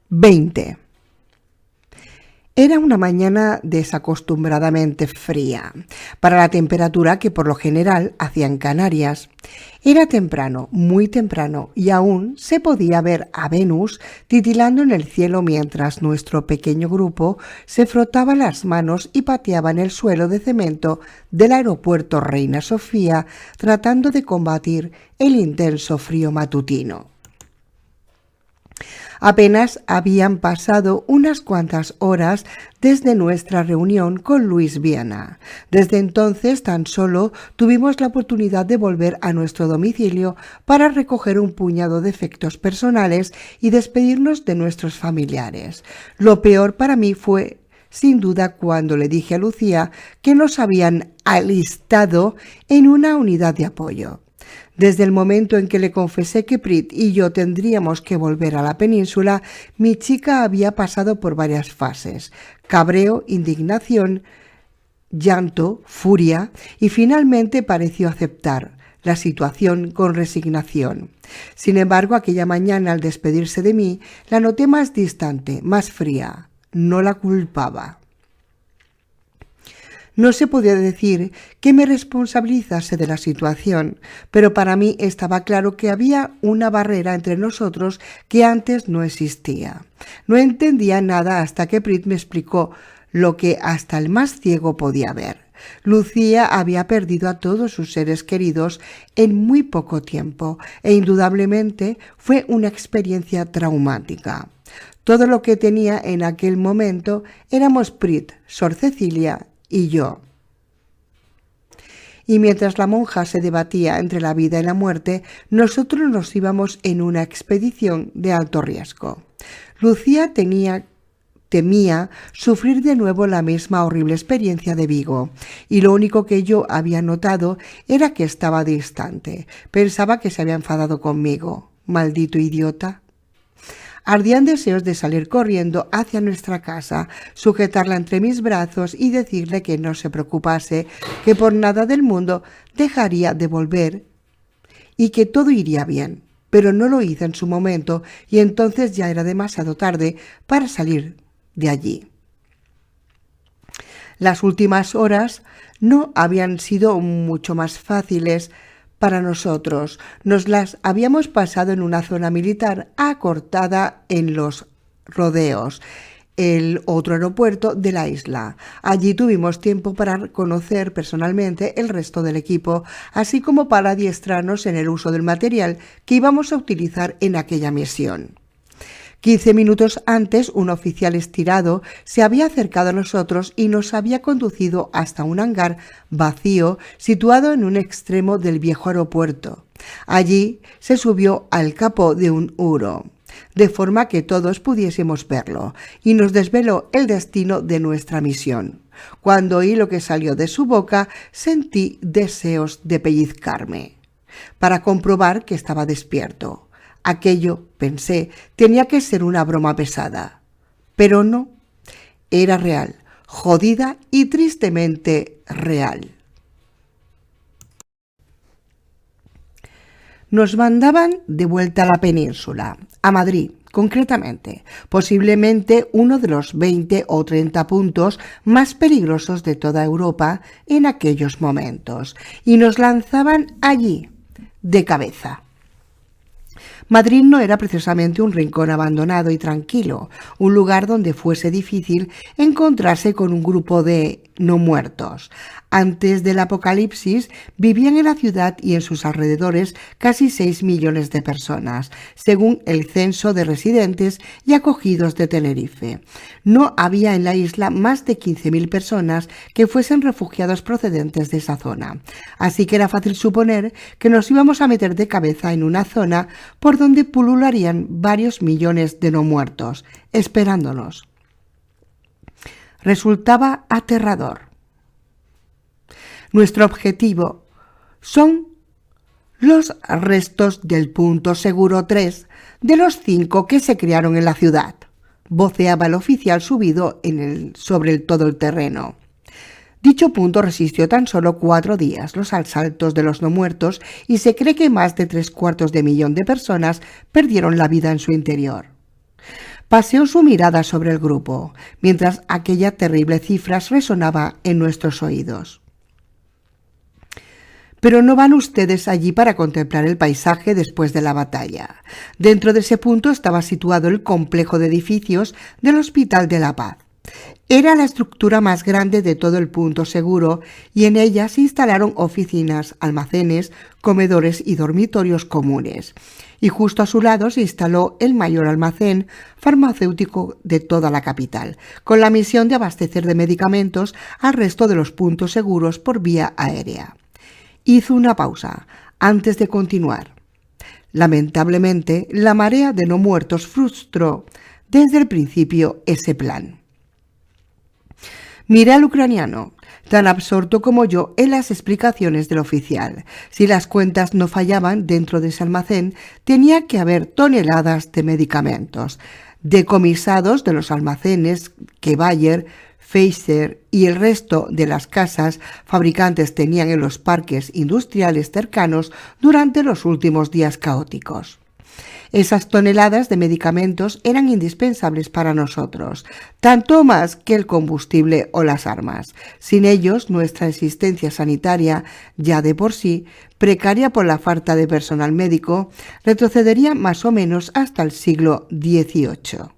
20. Era una mañana desacostumbradamente fría para la temperatura que por lo general hacía en Canarias. Era temprano, muy temprano, y aún se podía ver a Venus titilando en el cielo mientras nuestro pequeño grupo se frotaba las manos y pateaba en el suelo de cemento del aeropuerto Reina Sofía, tratando de combatir el intenso frío matutino. Apenas habían pasado unas cuantas horas desde nuestra reunión con Luis Viana. Desde entonces tan solo tuvimos la oportunidad de volver a nuestro domicilio para recoger un puñado de efectos personales y despedirnos de nuestros familiares. Lo peor para mí fue, sin duda, cuando le dije a Lucía que nos habían alistado en una unidad de apoyo. Desde el momento en que le confesé que Prit y yo tendríamos que volver a la península, mi chica había pasado por varias fases: cabreo, indignación, llanto, furia, y finalmente pareció aceptar la situación con resignación. Sin embargo, aquella mañana, al despedirse de mí, la noté más distante, más fría. No la culpaba. No se podía decir que me responsabilizase de la situación, pero para mí estaba claro que había una barrera entre nosotros que antes no existía. No entendía nada hasta que Prit me explicó lo que hasta el más ciego podía ver. Lucía había perdido a todos sus seres queridos en muy poco tiempo e indudablemente fue una experiencia traumática. Todo lo que tenía en aquel momento éramos Prit, Sor Cecilia y yo. Y mientras la monja se debatía entre la vida y la muerte, nosotros nos íbamos en una expedición de alto riesgo. Lucía temía sufrir de nuevo la misma horrible experiencia de Vigo, y lo único que yo había notado era que estaba distante. Pensaba que se había enfadado conmigo. Maldito idiota. Ardían deseos de salir corriendo hacia nuestra casa, sujetarla entre mis brazos y decirle que no se preocupase, que por nada del mundo dejaría de volver y que todo iría bien. Pero no lo hice en su momento y entonces ya era demasiado tarde para salir de allí. Las últimas horas no habían sido mucho más fáciles para nosotros. Nos las habíamos pasado en una zona militar acortada en Los Rodeos, el otro aeropuerto de la isla. Allí tuvimos tiempo para conocer personalmente el resto del equipo, así como para adiestrarnos en el uso del material que íbamos a utilizar en aquella misión. 15 minutos antes, un oficial estirado se había acercado a nosotros y nos había conducido hasta un hangar vacío situado en un extremo del viejo aeropuerto. Allí se subió al capó de un Uro, de forma que todos pudiésemos verlo, y nos desveló el destino de nuestra misión. Cuando oí lo que salió de su boca, sentí deseos de pellizcarme, para comprobar que estaba despierto. Aquello, pensé, tenía que ser una broma pesada. Pero no, era real, jodida y tristemente real. Nos mandaban de vuelta a la península, a Madrid, concretamente, posiblemente uno de los 20 o 30 puntos más peligrosos de toda Europa en aquellos momentos, y nos lanzaban allí, de cabeza. Madrid no era precisamente un rincón abandonado y tranquilo, un lugar donde fuese difícil encontrarse con un grupo de no muertos. Antes del apocalipsis vivían en la ciudad y en sus alrededores casi 6 millones de personas, según el censo de residentes y acogidos de Tenerife. No había en la isla más de 15.000 personas que fuesen refugiados procedentes de esa zona, así que era fácil suponer que nos íbamos a meter de cabeza en una zona por donde pulularían varios millones de no muertos, esperándonos. Resultaba aterrador. Nuestro objetivo son los restos del punto seguro 3 de los 5 que se crearon en la ciudad, voceaba el oficial subido sobre todo el terreno. Dicho punto resistió tan solo 4 días los asaltos de los no muertos y se cree que más de 3/4 de millón de personas perdieron la vida en su interior. Paseó su mirada sobre el grupo, mientras aquella terrible cifra resonaba en nuestros oídos. Pero no van ustedes allí para contemplar el paisaje después de la batalla. Dentro de ese punto estaba situado el complejo de edificios del Hospital de la Paz. Era la estructura más grande de todo el punto seguro y en ella se instalaron oficinas, almacenes, comedores y dormitorios comunes. Y justo a su lado se instaló el mayor almacén farmacéutico de toda la capital, con la misión de abastecer de medicamentos al resto de los puntos seguros por vía aérea. Hizo una pausa antes de continuar. Lamentablemente, la marea de no muertos frustró desde el principio ese plan. Miré al ucraniano, tan absorto como yo en las explicaciones del oficial. Si las cuentas no fallaban dentro de ese almacén, tenía que haber toneladas de medicamentos, decomisados de los almacenes que Bayer, Pfizer y el resto de las casas fabricantes tenían en los parques industriales cercanos durante los últimos días caóticos. Esas toneladas de medicamentos eran indispensables para nosotros, tanto más que el combustible o las armas. Sin ellos, nuestra existencia sanitaria, ya de por sí precaria por la falta de personal médico, retrocedería más o menos hasta el siglo XVIII.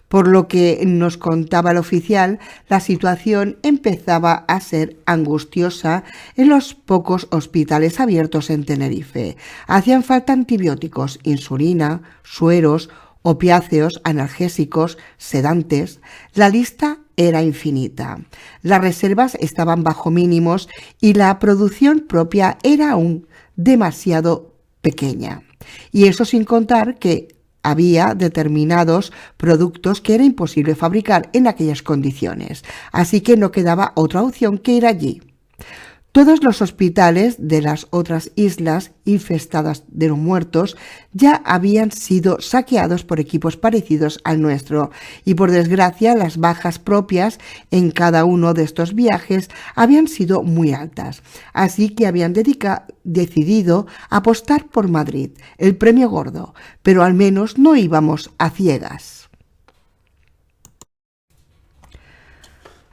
Por lo que nos contaba el oficial, la situación empezaba a ser angustiosa en los pocos hospitales abiertos en Tenerife. Hacían falta antibióticos, insulina, sueros, opiáceos, analgésicos, sedantes. La lista era infinita. Las reservas estaban bajo mínimos y la producción propia era aún demasiado pequeña. Y eso sin contar que había determinados productos que era imposible fabricar en aquellas condiciones, así que no quedaba otra opción que ir allí. Todos los hospitales de las otras islas infestadas de los muertos ya habían sido saqueados por equipos parecidos al nuestro y por desgracia las bajas propias en cada uno de estos viajes habían sido muy altas, así que habían decidido apostar por Madrid, el premio gordo, pero al menos no íbamos a ciegas.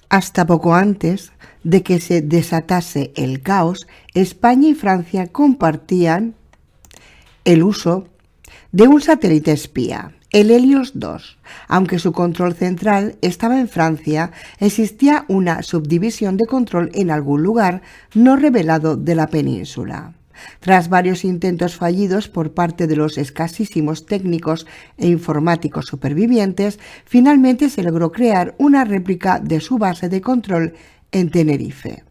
Hasta poco antes de que se desatase el caos, España y Francia compartían el uso de un satélite espía, el Helios 2. Aunque su control central estaba en Francia, existía una subdivisión de control en algún lugar no revelado de la península. Tras varios intentos fallidos por parte de los escasísimos técnicos e informáticos supervivientes, finalmente se logró crear una réplica de su base de control en Tenerife.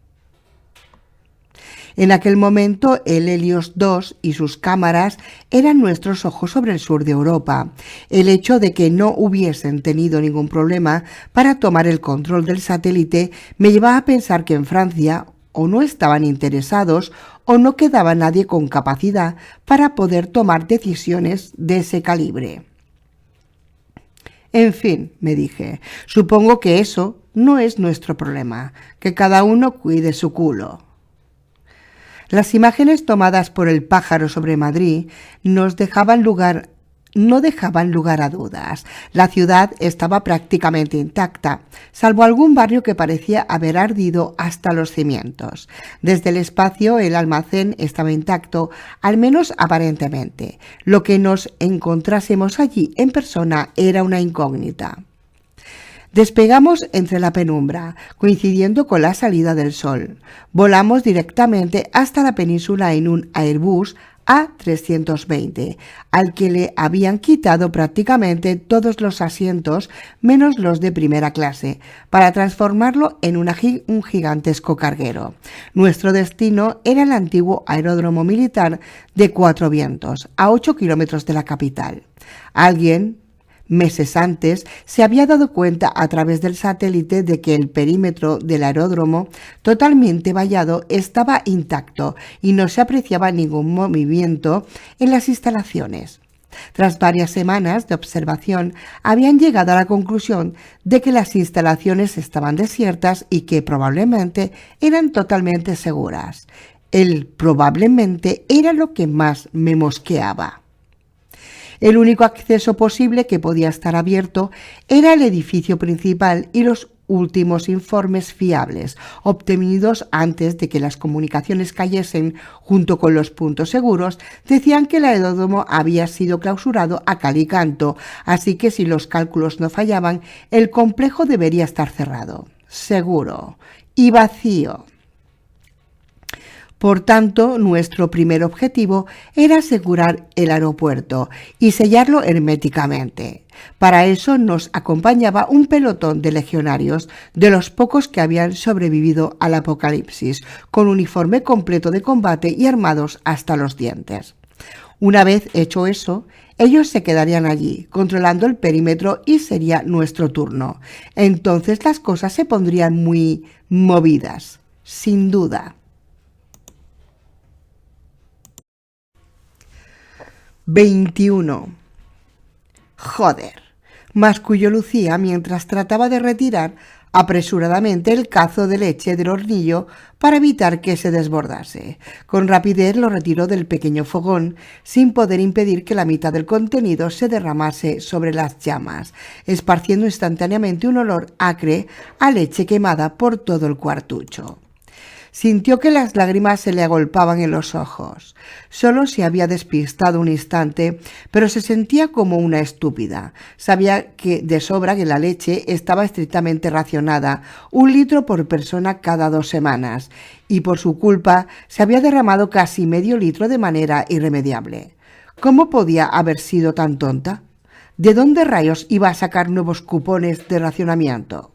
En aquel momento, el Helios 2 y sus cámaras eran nuestros ojos sobre el sur de Europa. El hecho de que no hubiesen tenido ningún problema para tomar el control del satélite me llevaba a pensar que en Francia o no estaban interesados o no quedaba nadie con capacidad para poder tomar decisiones de ese calibre. En fin, me dije, supongo que eso no es nuestro problema, que cada uno cuide su culo. Las imágenes tomadas por el pájaro sobre Madrid no dejaban lugar a dudas. La ciudad estaba prácticamente intacta, salvo algún barrio que parecía haber ardido hasta los cimientos. Desde el espacio, el almacén estaba intacto, al menos aparentemente. Lo que nos encontrásemos allí en persona era una incógnita. Despegamos entre la penumbra, coincidiendo con la salida del sol. Volamos directamente hasta la península en un Airbus A320, al que le habían quitado prácticamente todos los asientos, menos los de primera clase, para transformarlo en un gigantesco carguero. Nuestro destino era el antiguo aeródromo militar de Cuatro Vientos, a 8 kilómetros de la capital. Alguien, meses antes, se había dado cuenta a través del satélite de que el perímetro del aeródromo, totalmente vallado, estaba intacto y no se apreciaba ningún movimiento en las instalaciones. Tras varias semanas de observación, habían llegado a la conclusión de que las instalaciones estaban desiertas y que probablemente eran totalmente seguras. El probablemente era lo que más me mosqueaba. El único acceso posible que podía estar abierto era el edificio principal y los últimos informes fiables, obtenidos antes de que las comunicaciones cayesen junto con los puntos seguros, decían que el aeródromo había sido clausurado a cal y canto, así que si los cálculos no fallaban, el complejo debería estar cerrado, seguro y vacío. Por tanto, nuestro primer objetivo era asegurar el aeropuerto y sellarlo herméticamente. Para eso nos acompañaba un pelotón de legionarios, de los pocos que habían sobrevivido al apocalipsis, con uniforme completo de combate y armados hasta los dientes. Una vez hecho eso, ellos se quedarían allí, controlando el perímetro, y sería nuestro turno. Entonces las cosas se pondrían muy movidas, sin duda. 21. Joder, masculló Lucía mientras trataba de retirar apresuradamente el cazo de leche del hornillo para evitar que se desbordase. Con rapidez lo retiró del pequeño fogón, sin poder impedir que la mitad del contenido se derramase sobre las llamas, esparciendo instantáneamente un olor acre a leche quemada por todo el cuartucho. Sintió que las lágrimas se le agolpaban en los ojos. Solo se había despistado un instante, pero se sentía como una estúpida. Sabía que de sobra que la leche estaba estrictamente racionada, 1 litro por persona cada 2 semanas, y por su culpa se había derramado casi medio litro de manera irremediable. ¿Cómo podía haber sido tan tonta? ¿De dónde rayos iba a sacar nuevos cupones de racionamiento?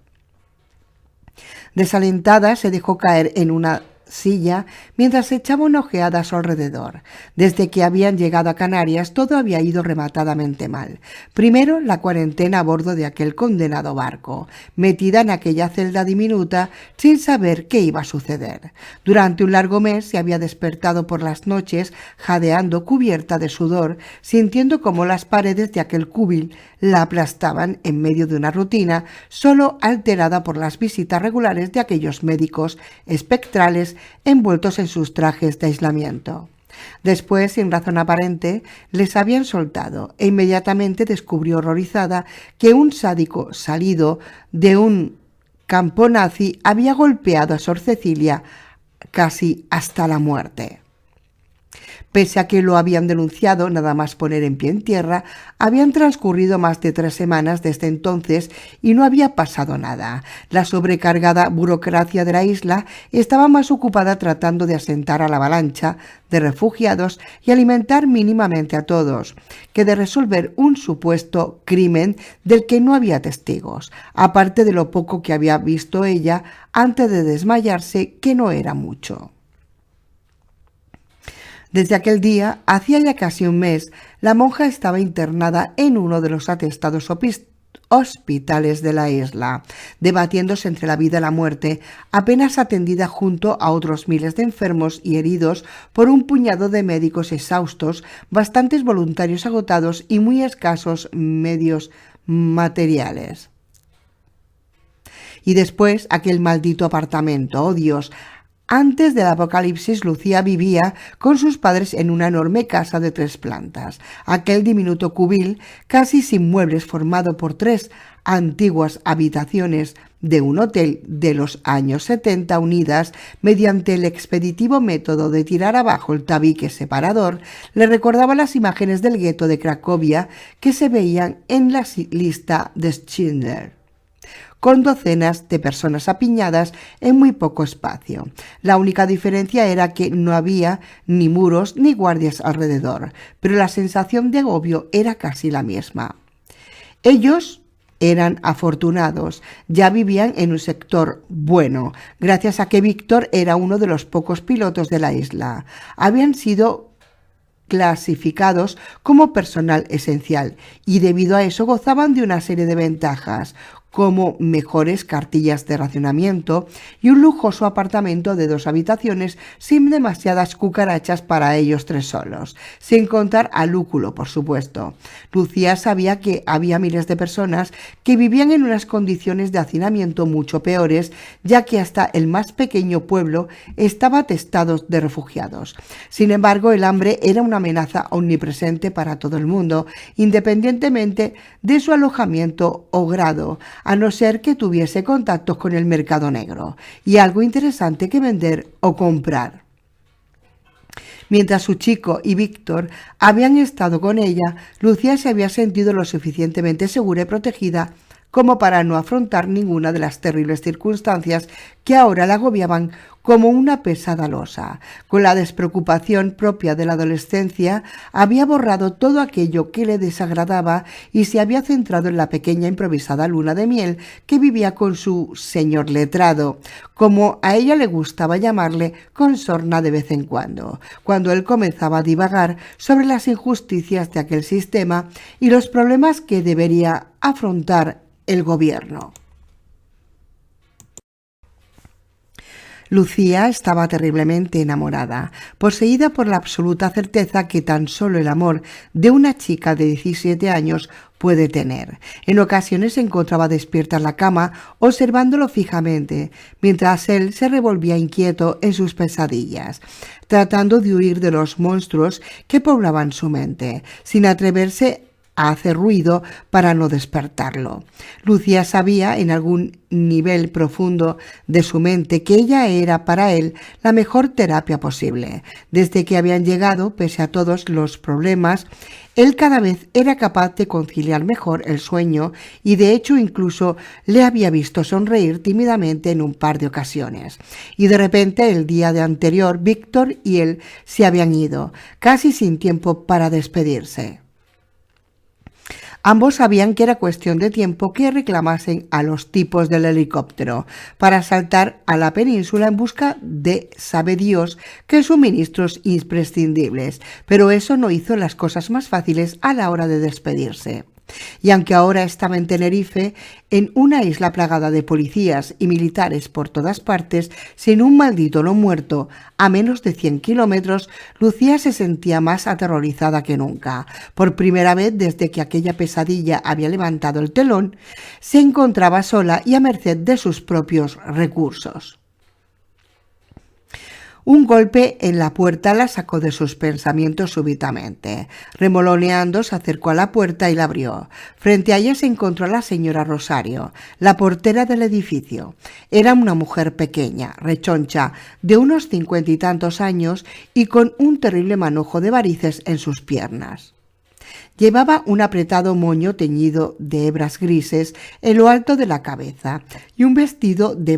Desalentada, se dejó caer en una silla mientras echaba una ojeada a su alrededor. Desde que habían llegado a Canarias todo había ido rematadamente mal. Primero, la cuarentena a bordo de aquel condenado barco, metida en aquella celda diminuta sin saber qué iba a suceder. Durante un largo mes se había despertado por las noches jadeando, cubierta de sudor, sintiendo como las paredes de aquel cúbil la aplastaban en medio de una rutina solo alterada por las visitas regulares de aquellos médicos espectrales envueltos en sus trajes de aislamiento. Después, sin razón aparente, les habían soltado e inmediatamente descubrió horrorizada que un sádico salido de un campo nazi había golpeado a Sor Cecilia casi hasta la muerte. Pese a que lo habían denunciado nada más poner en pie en tierra, habían transcurrido más de 3 semanas desde entonces y no había pasado nada. La sobrecargada burocracia de la isla estaba más ocupada tratando de asentar a la avalancha de refugiados y alimentar mínimamente a todos, que de resolver un supuesto crimen del que no había testigos, aparte de lo poco que había visto ella antes de desmayarse, que no era mucho. Desde aquel día, hacía ya casi un mes, la monja estaba internada en uno de los atestados hospitales de la isla, debatiéndose entre la vida y la muerte, apenas atendida junto a otros miles de enfermos y heridos por un puñado de médicos exhaustos, bastantes voluntarios agotados y muy escasos medios materiales. Y después aquel maldito apartamento, oh Dios. Antes del apocalipsis, Lucía vivía con sus padres en una enorme casa de 3 plantas. Aquel diminuto cubil, casi sin muebles, formado por 3 antiguas habitaciones de un hotel de los años 70 unidas mediante el expeditivo método de tirar abajo el tabique separador, le recordaba las imágenes del gueto de Cracovia que se veían en la lista de Schindler, con docenas de personas apiñadas en muy poco espacio. La única diferencia era que no había ni muros ni guardias alrededor, pero la sensación de agobio era casi la misma. Ellos eran afortunados, ya vivían en un sector bueno, gracias a que Víctor era uno de los pocos pilotos de la isla. Habían sido clasificados como personal esencial y debido a eso gozaban de una serie de ventajas, como mejores cartillas de racionamiento y un lujoso apartamento de 2 habitaciones sin demasiadas cucarachas para ellos 3 solos, sin contar al lúculo, por supuesto. Lucía sabía que había miles de personas que vivían en unas condiciones de hacinamiento mucho peores, ya que hasta el más pequeño pueblo estaba atestado de refugiados. Sin embargo, el hambre era una amenaza omnipresente para todo el mundo, independientemente de su alojamiento o grado, a no ser que tuviese contactos con el mercado negro y algo interesante que vender o comprar. Mientras su chico y Víctor habían estado con ella, Lucía se había sentido lo suficientemente segura y protegida como para no afrontar ninguna de las terribles circunstancias que ahora la agobiaban como una pesada losa. Con la despreocupación propia de la adolescencia, había borrado todo aquello que le desagradaba y se había centrado en la pequeña improvisada luna de miel que vivía con su señor letrado, como a ella le gustaba llamarle, con sorna de vez en cuando él comenzaba a divagar sobre las injusticias de aquel sistema y los problemas que debería afrontar el gobierno. Lucía estaba terriblemente enamorada, poseída por la absoluta certeza que tan solo el amor de una chica de 17 años puede tener. En ocasiones se encontraba despierta en la cama, observándolo fijamente, mientras él se revolvía inquieto en sus pesadillas, tratando de huir de los monstruos que poblaban su mente, sin atreverse a hacer ruido para no despertarlo. Lucía sabía en algún nivel profundo de su mente que ella era para él la mejor terapia posible. Desde que habían llegado, pese a todos los problemas, él cada vez era capaz de conciliar mejor el sueño y de hecho incluso le había visto sonreír tímidamente en un par de ocasiones. Y de repente el día de anterior, Víctor y él se habían ido, casi sin tiempo para despedirse. Ambos sabían que era cuestión de tiempo que reclamasen a los tipos del helicóptero para saltar a la península en busca de sabe Dios qué suministros imprescindibles, pero eso no hizo las cosas más fáciles a la hora de despedirse. Y aunque ahora estaba en Tenerife, en una isla plagada de policías y militares por todas partes, sin un maldito no muerto a menos de 100 kilómetros, Lucía se sentía más aterrorizada que nunca. Por primera vez desde que aquella pesadilla había levantado el telón, se encontraba sola y a merced de sus propios recursos. Un golpe en la puerta la sacó de sus pensamientos súbitamente. Remoloneando, se acercó a la puerta y la abrió. Frente a ella se encontró a la señora Rosario, la portera del edificio. Era una mujer pequeña, rechoncha, de unos 50 y tantos años y con un terrible manojo de varices en sus piernas. Llevaba un apretado moño teñido de hebras grises en lo alto de la cabeza y un vestido de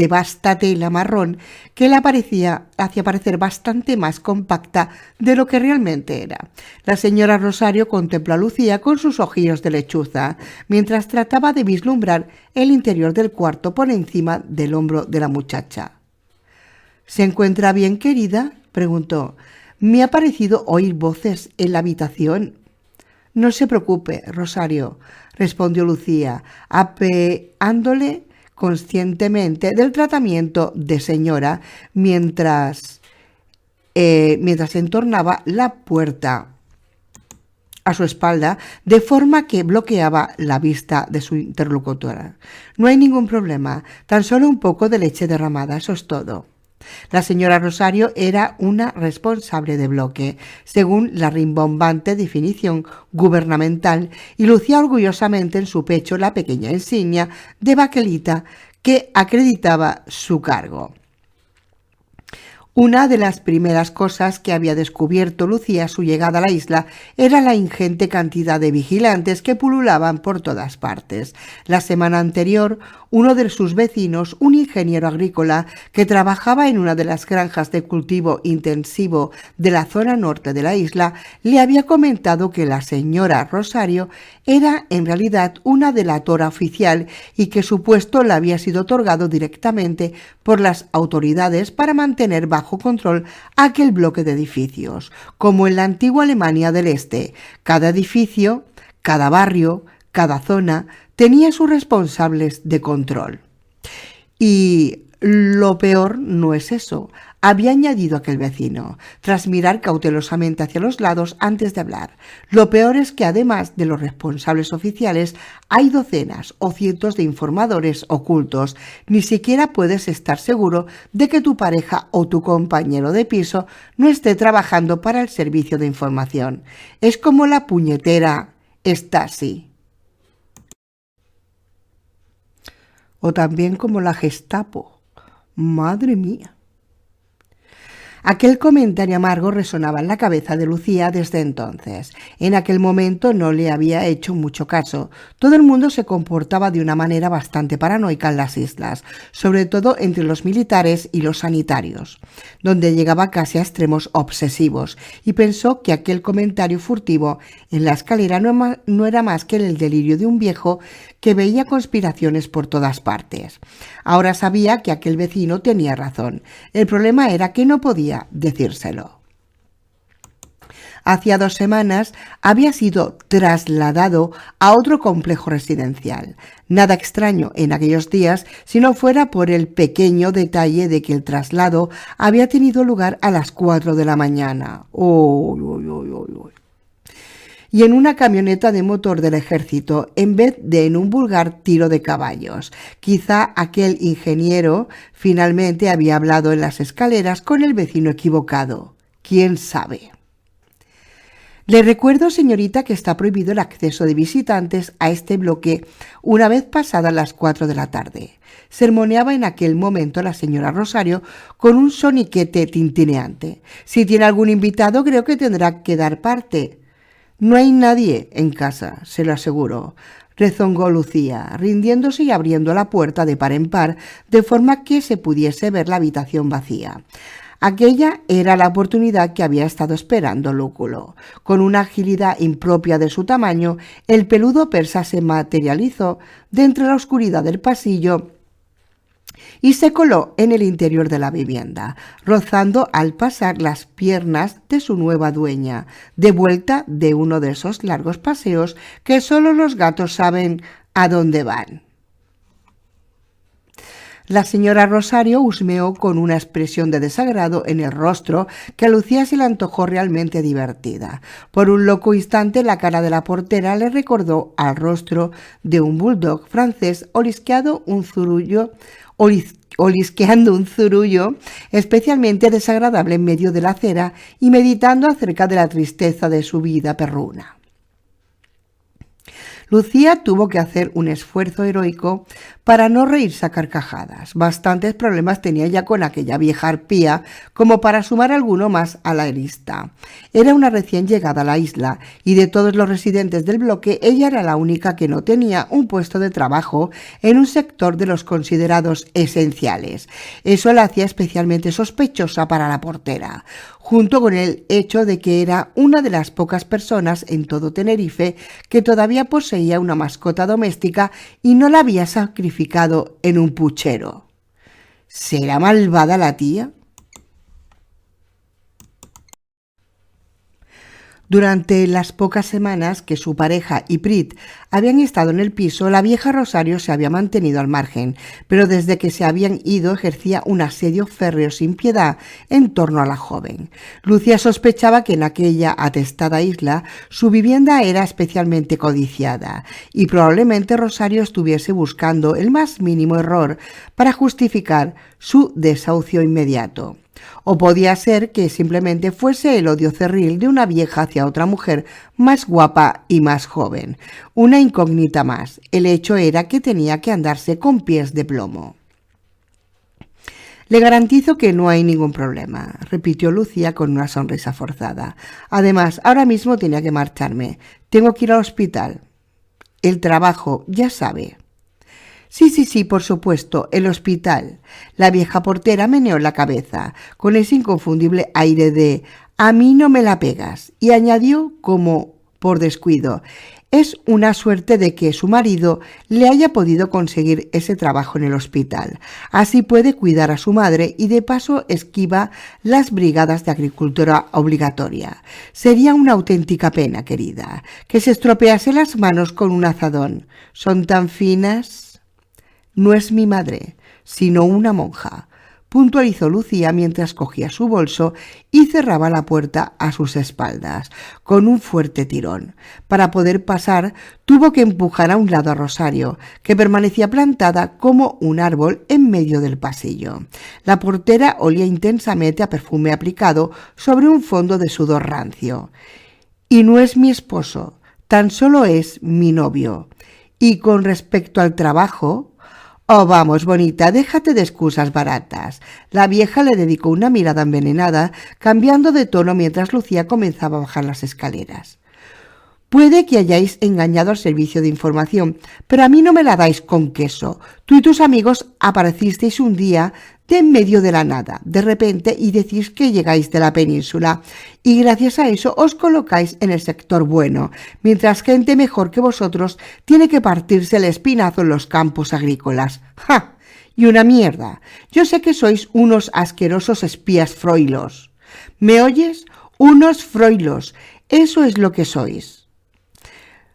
vasta tela marrón que la hacía parecer bastante más compacta de lo que realmente era. La señora Rosario contempló a Lucía con sus ojillos de lechuza, mientras trataba de vislumbrar el interior del cuarto por encima del hombro de la muchacha. ¿Se encuentra bien, querida?, preguntó. Me ha parecido oír voces en la habitación. No se preocupe, Rosario, respondió Lucía, apeándole conscientemente del tratamiento de señora mientras entornaba la puerta a su espalda de forma que bloqueaba la vista de su interlocutora. No hay ningún problema, tan solo un poco de leche derramada, eso es todo. La señora Rosario era una responsable de bloque, según la rimbombante definición gubernamental, y lucía orgullosamente en su pecho la pequeña insignia de baquelita que acreditaba su cargo. Una de las primeras cosas que había descubierto Lucía a su llegada a la isla era la ingente cantidad de vigilantes que pululaban por todas partes. La semana anterior, uno de sus vecinos, un ingeniero agrícola que trabajaba en una de las granjas de cultivo intensivo de la zona norte de la isla, le había comentado que la señora Rosario era en realidad una delatora oficial y que su puesto le había sido otorgado directamente por las autoridades para mantener bajo control aquel bloque de edificios. Como en la antigua Alemania del Este, cada edificio, cada barrio, Cada zona tenía sus responsables de control. Y lo peor no es eso, había añadido aquel vecino, tras mirar cautelosamente hacia los lados antes de hablar. Lo peor es que además de los responsables oficiales, hay docenas o cientos de informadores ocultos. Ni siquiera puedes estar seguro de que tu pareja o tu compañero de piso no esté trabajando para el servicio de información. Es como la puñetera Stasi. O también como la Gestapo. Madre mía. Aquel comentario amargo resonaba en la cabeza de Lucía desde entonces. En aquel momento no le había hecho mucho caso. Todo el mundo se comportaba de una manera bastante paranoica en las islas, sobre todo entre los militares y los sanitarios, donde llegaba casi a extremos obsesivos, y pensó que aquel comentario furtivo en la escalera no era más que el delirio de un viejo que veía conspiraciones por todas partes. Ahora sabía que aquel vecino tenía razón. El problema era que no podía decírselo. Hacía 2 semanas había sido trasladado a otro complejo residencial. Nada extraño en aquellos días si no fuera por el pequeño detalle de que el traslado había tenido lugar a las 4 de la mañana. Y en una camioneta de motor del ejército, en vez de en un vulgar tiro de caballos. Quizá aquel ingeniero finalmente había hablado en las escaleras con el vecino equivocado. ¿Quién sabe? Le recuerdo, señorita, que está prohibido el acceso de visitantes a este bloque una vez pasadas las 4 de la tarde. Sermoneaba en aquel momento la señora Rosario con un soniquete tintineante. Si tiene algún invitado, creo que tendrá que dar parte. No hay nadie en casa, se lo aseguro, rezongó Lucía, rindiéndose y abriendo la puerta de par en par, de forma que se pudiese ver la habitación vacía. Aquella era la oportunidad que había estado esperando Lúculo. Con una agilidad impropia de su tamaño, el peludo persa se materializó de entre la oscuridad del pasillo y se coló en el interior de la vivienda, rozando al pasar las piernas de su nueva dueña, de vuelta de uno de esos largos paseos que solo los gatos saben a dónde van. La señora Rosario husmeó con una expresión de desagrado en el rostro que a Lucía se le antojó realmente divertida. Por un loco instante la cara de la portera le recordó al rostro de un bulldog francés olisqueando un zurullo especialmente desagradable en medio de la acera y meditando acerca de la tristeza de su vida perruna. Lucía tuvo que hacer un esfuerzo heroico para no reírse a carcajadas. Bastantes problemas tenía ya con aquella vieja arpía como para sumar alguno más a la lista. Era una recién llegada a la isla y de todos los residentes del bloque ella era la única que no tenía un puesto de trabajo en un sector de los considerados esenciales. Eso la hacía especialmente sospechosa para la portera, junto con el hecho de que era una de las pocas personas en todo Tenerife que todavía poseía una mascota doméstica y no la había sacrificado en un puchero. ¿Será malvada la tía? Durante las pocas semanas que su pareja y Prit habían estado en el piso, la vieja Rosario se había mantenido al margen, pero desde que se habían ido ejercía un asedio férreo sin piedad en torno a la joven. Lucía sospechaba que en aquella atestada isla su vivienda era especialmente codiciada y probablemente Rosario estuviese buscando el más mínimo error para justificar su desahucio inmediato. O podía ser que simplemente fuese el odio cerril de una vieja hacia otra mujer más guapa y más joven. Una incógnita más. El hecho era que tenía que andarse con pies de plomo. Le garantizo que no hay ningún problema, repitió Lucía con una sonrisa forzada. Además, ahora mismo tenía que marcharme. Tengo que ir al hospital. El trabajo, ya sabe. Sí, por supuesto, el hospital. La vieja portera meneó la cabeza, con ese inconfundible aire de «a mí no me la pegas», y añadió como por descuido. Es una suerte de que su marido le haya podido conseguir ese trabajo en el hospital. Así puede cuidar a su madre y de paso esquiva las brigadas de agricultura obligatoria. Sería una auténtica pena, querida, que se estropease las manos con un azadón. Son tan finas. No es mi madre, sino una monja, puntualizó Lucía mientras cogía su bolso y cerraba la puerta a sus espaldas, con un fuerte tirón. Para poder pasar, tuvo que empujar a un lado a Rosario, que permanecía plantada como un árbol en medio del pasillo. La portera olía intensamente a perfume aplicado sobre un fondo de sudor rancio. Y no es mi esposo, tan solo es mi novio. Y con respecto al trabajo... Oh, vamos, bonita, déjate de excusas baratas. La vieja le dedicó una mirada envenenada, cambiando de tono mientras Lucía comenzaba a bajar las escaleras. Puede que hayáis engañado al servicio de información, pero a mí no me la dais con queso. Tú y tus amigos aparecisteis un día de en medio de la nada, de repente, y decís que llegáis de la península, y gracias a eso os colocáis en el sector bueno, mientras gente mejor que vosotros tiene que partirse el espinazo en los campos agrícolas. ¡Ja! Y una mierda. Yo sé que sois unos asquerosos espías froilos. ¿Me oyes? Unos froilos. Eso es lo que sois.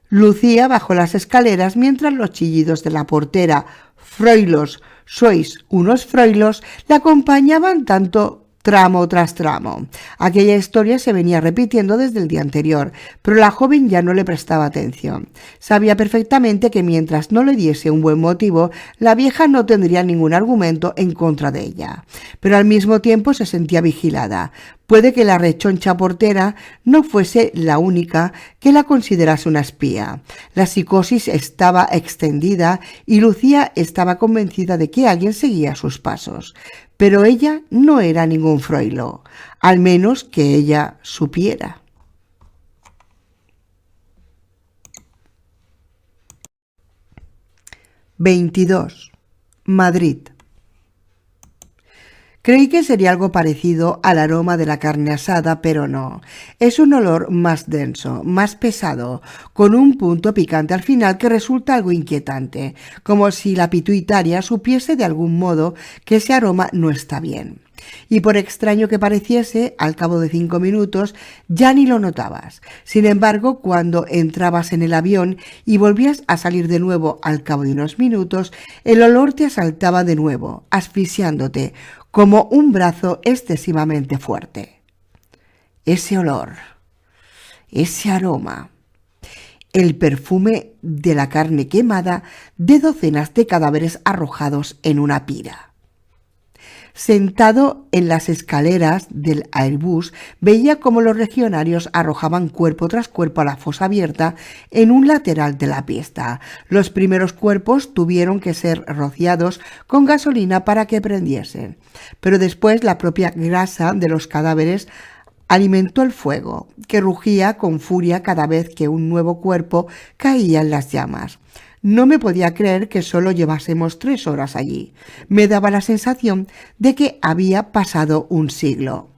Lucía bajó las escaleras mientras los chillidos de la portera, «Froilos, sois unos froilos», la acompañaban tanto tramo tras tramo. Aquella historia se venía repitiendo desde el día anterior, pero la joven ya no le prestaba atención. Sabía perfectamente que mientras no le diese un buen motivo, la vieja no tendría ningún argumento en contra de ella. Pero al mismo tiempo se sentía vigilada. Puede que la rechoncha portera no fuese la única que la considerase una espía. La psicosis estaba extendida y Lucía estaba convencida de que alguien seguía sus pasos. Pero ella no era ningún froilo, al menos que ella supiera. 22. Madrid. Creí que sería algo parecido al aroma de la carne asada, pero no. Es un olor más denso, más pesado, con un punto picante al final que resulta algo inquietante, como si la pituitaria supiese de algún modo que ese aroma no está bien. Y por extraño que pareciese, al cabo de 5 minutos ya ni lo notabas. Sin embargo, cuando entrabas en el avión y volvías a salir de nuevo al cabo de unos minutos, el olor te asaltaba de nuevo, asfixiándote, como un brazo excesivamente fuerte. Ese olor, ese aroma, el perfume de la carne quemada de docenas de cadáveres arrojados en una pira. Sentado en las escaleras del Airbus, veía cómo los legionarios arrojaban cuerpo tras cuerpo a la fosa abierta en un lateral de la pista. Los primeros cuerpos tuvieron que ser rociados con gasolina para que prendiesen, pero después la propia grasa de los cadáveres alimentó el fuego, que rugía con furia cada vez que un nuevo cuerpo caía en las llamas. No me podía creer que solo llevásemos 3 horas allí. Me daba la sensación de que había pasado un siglo.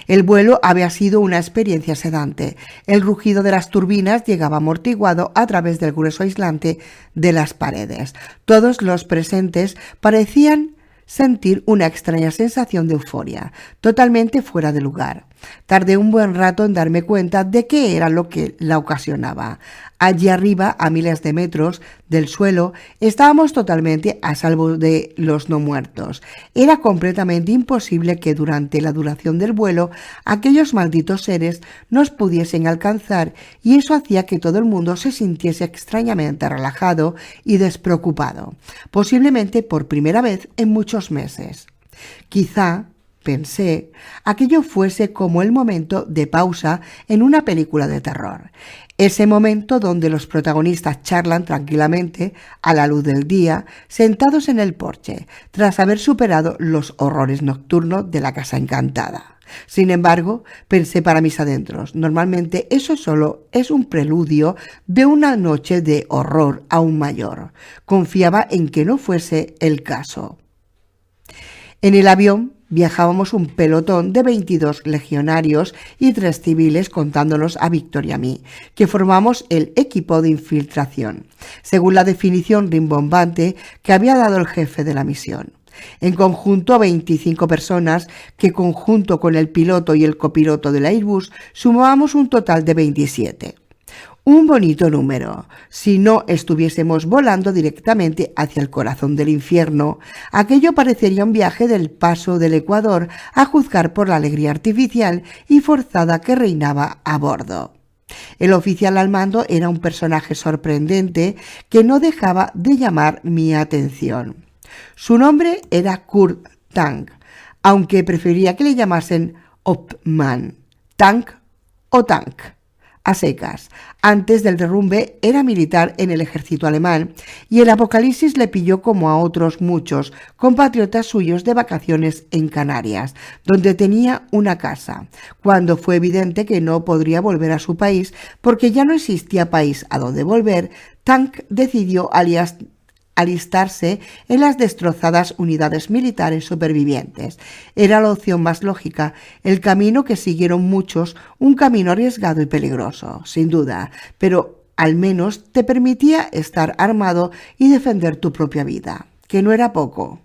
El vuelo había sido una experiencia sedante. El rugido de las turbinas llegaba amortiguado a través del grueso aislante de las paredes. Todos los presentes parecían sentir una extraña sensación de euforia, totalmente fuera de lugar. Tardé un buen rato en darme cuenta de qué era lo que la ocasionaba. Allí arriba, a miles de metros del suelo, estábamos totalmente a salvo de los no muertos. Era completamente imposible que durante la duración del vuelo aquellos malditos seres nos pudiesen alcanzar, y eso hacía que todo el mundo se sintiese extrañamente relajado y despreocupado, posiblemente por primera vez en muchos meses. Quizá, pensé, aquello fuese como el momento de pausa en una película de terror. Ese momento donde los protagonistas charlan tranquilamente a la luz del día, sentados en el porche, tras haber superado los horrores nocturnos de la casa encantada. Sin embargo, pensé para mis adentros, normalmente eso solo es un preludio de una noche de horror aún mayor. Confiaba en que no fuese el caso. En el avión viajábamos un pelotón de 22 legionarios y 3 civiles, contándonos a Víctor y a mí, que formamos el equipo de infiltración, según la definición rimbombante que había dado el jefe de la misión. En conjunto 25 personas que, conjunto con el piloto y el copiloto del Airbus, sumábamos un total de 27. Un bonito número, si no estuviésemos volando directamente hacia el corazón del infierno. Aquello parecería un viaje del paso del Ecuador, a juzgar por la alegría artificial y forzada que reinaba a bordo. El oficial al mando era un personaje sorprendente que no dejaba de llamar mi atención. Su nombre era Kurt Tank, aunque prefería que le llamasen Opman, Tank o Tank. A secas. Antes del derrumbe era militar en el ejército alemán y el apocalipsis le pilló, como a otros muchos compatriotas suyos, de vacaciones en Canarias, donde tenía una casa, cuando fue evidente que no podría volver a su país porque ya no existía país a donde volver. Tank decidió alistarse en las destrozadas unidades militares supervivientes. Era la opción más lógica, el camino que siguieron muchos, un camino arriesgado y peligroso, sin duda, pero al menos te permitía estar armado y defender tu propia vida, que no era poco.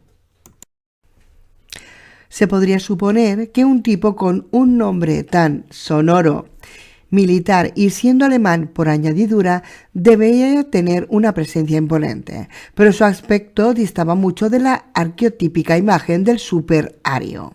Se podría suponer que un tipo con un nombre tan sonoro, militar y siendo alemán por añadidura, debía tener una presencia imponente, pero su aspecto distaba mucho de la arqueotípica imagen del superario.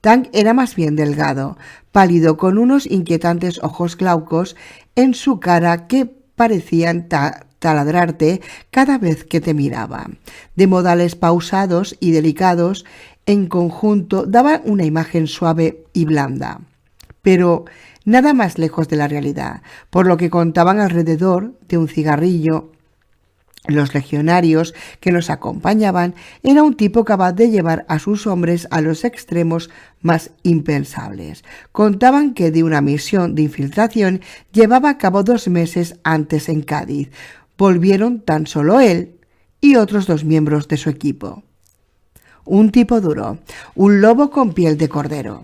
Tank era más bien delgado, pálido, con unos inquietantes ojos glaucos en su cara que parecían taladrarte cada vez que te miraba. De modales pausados y delicados, en conjunto daban una imagen suave y blanda, pero nada más lejos de la realidad, por lo que contaban alrededor de un cigarrillo. Los legionarios que nos acompañaban era un tipo capaz de llevar a sus hombres a los extremos más impensables. Contaban que de una misión de infiltración llevaba a cabo 2 meses antes en Cádiz. Volvieron tan solo él y otros 2 miembros de su equipo. Un tipo duro, un lobo con piel de cordero.